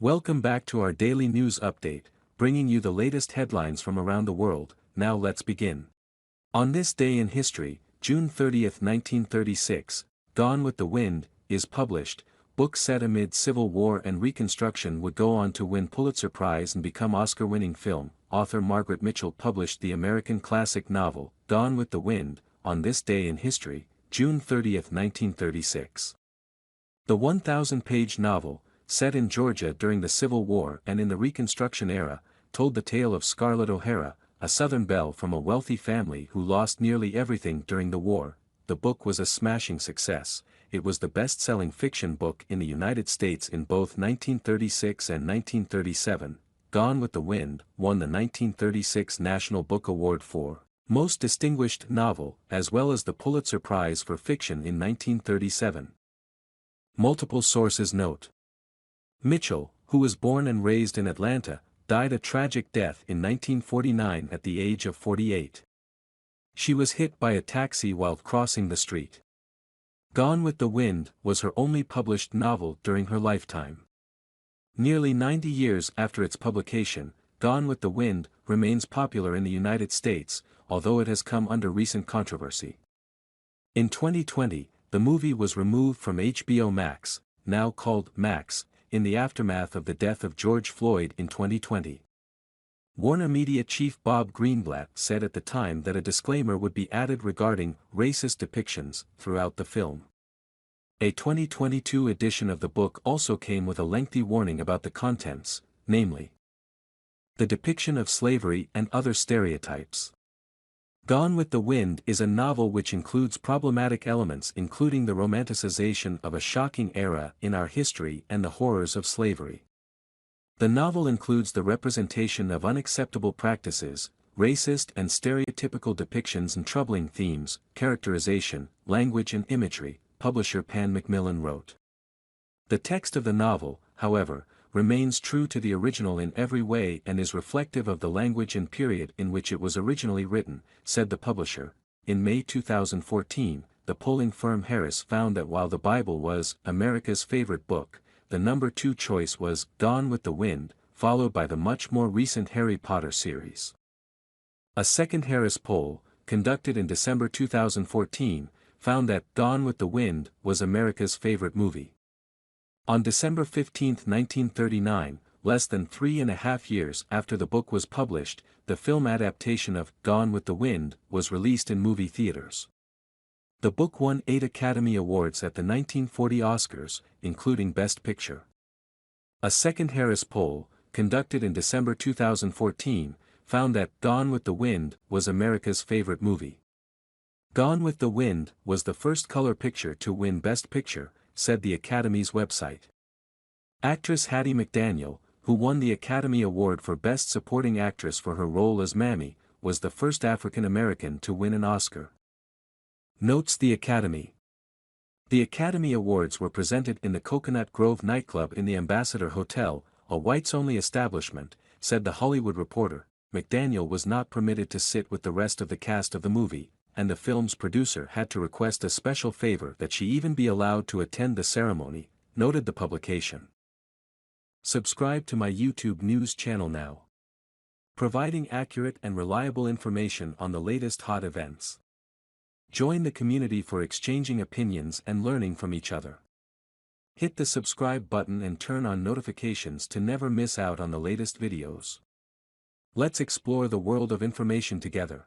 Welcome back to our daily news update, bringing you the latest headlines from around the world. Now let's begin. On this day in history, June 30, 1936, Gone with the Wind, is published. Book set amid Civil War and Reconstruction would go on to win Pulitzer Prize and become Oscar-winning film. Author Margaret Mitchell published the American classic novel, Gone with the Wind, on this day in history, June 30, 1936. The 1,000-page novel, set in Georgia during the Civil War and in the Reconstruction era, told the tale of Scarlett O'Hara, a Southern belle from a wealthy family who lost nearly everything during the war. The book was a smashing success. It was the best-selling fiction book in the United States in both 1936 and 1937. Gone with the Wind won the 1936 National Book Award for Most Distinguished Novel, as well as the Pulitzer Prize for Fiction in 1937. Multiple sources note. Mitchell, who was born and raised in Atlanta, died a tragic death in 1949 at the age of 48. She was hit by a taxi while crossing the street. Gone with the Wind was her only published novel during her lifetime. Nearly 90 years after its publication, Gone with the Wind remains popular in the United States, although it has come under recent controversy. In 2020, the movie was removed from HBO Max, now called Max, in the aftermath of the death of George Floyd in 2020. Warner Media chief Bob Greenblatt said at the time that a disclaimer would be added regarding racist depictions throughout the film. A 2022 edition of the book also came with a lengthy warning about the contents, namely, the depiction of slavery and other stereotypes. Gone with the Wind is a novel which includes problematic elements including the romanticization of a shocking era in our history and the horrors of slavery. The novel includes the representation of unacceptable practices, racist and stereotypical depictions and troubling themes, characterization, language and imagery, publisher Pan Macmillan wrote. The text of the novel, however, remains true to the original in every way and is reflective of the language and period in which it was originally written, said the publisher. In May 2014, the polling firm Harris found that while the Bible was America's favorite book, the number 2 choice was Gone with the Wind, followed by the much more recent Harry Potter series. A second Harris poll, conducted in December 2014, found that Gone with the Wind was America's favorite movie. On December 15, 1939, less than 3.5 years after the book was published, the film adaptation of Gone with the Wind was released in movie theaters. The book won 8 Academy Awards at the 1940 Oscars, including Best Picture. A second Harris poll, conducted in December 2014, found that Gone with the Wind was America's favorite movie. Gone with the Wind was the first color picture to win Best Picture, said the Academy's website. Actress Hattie McDaniel, who won the Academy Award for Best Supporting Actress for her role as Mammy, was the first African American to win an Oscar. Notes the Academy. The Academy Awards were presented in the Coconut Grove nightclub in the Ambassador Hotel, a whites-only establishment, said The Hollywood Reporter. McDaniel was not permitted to sit with the rest of the cast of the movie, and the film's producer had to request a special favor that she even be allowed to attend the ceremony, noted the publication. Subscribe to my YouTube news channel now, providing accurate and reliable information on the latest hot events. Join the community for exchanging opinions and learning from each other. Hit the subscribe button and turn on notifications to never miss out on the latest videos. Let's explore the world of information together.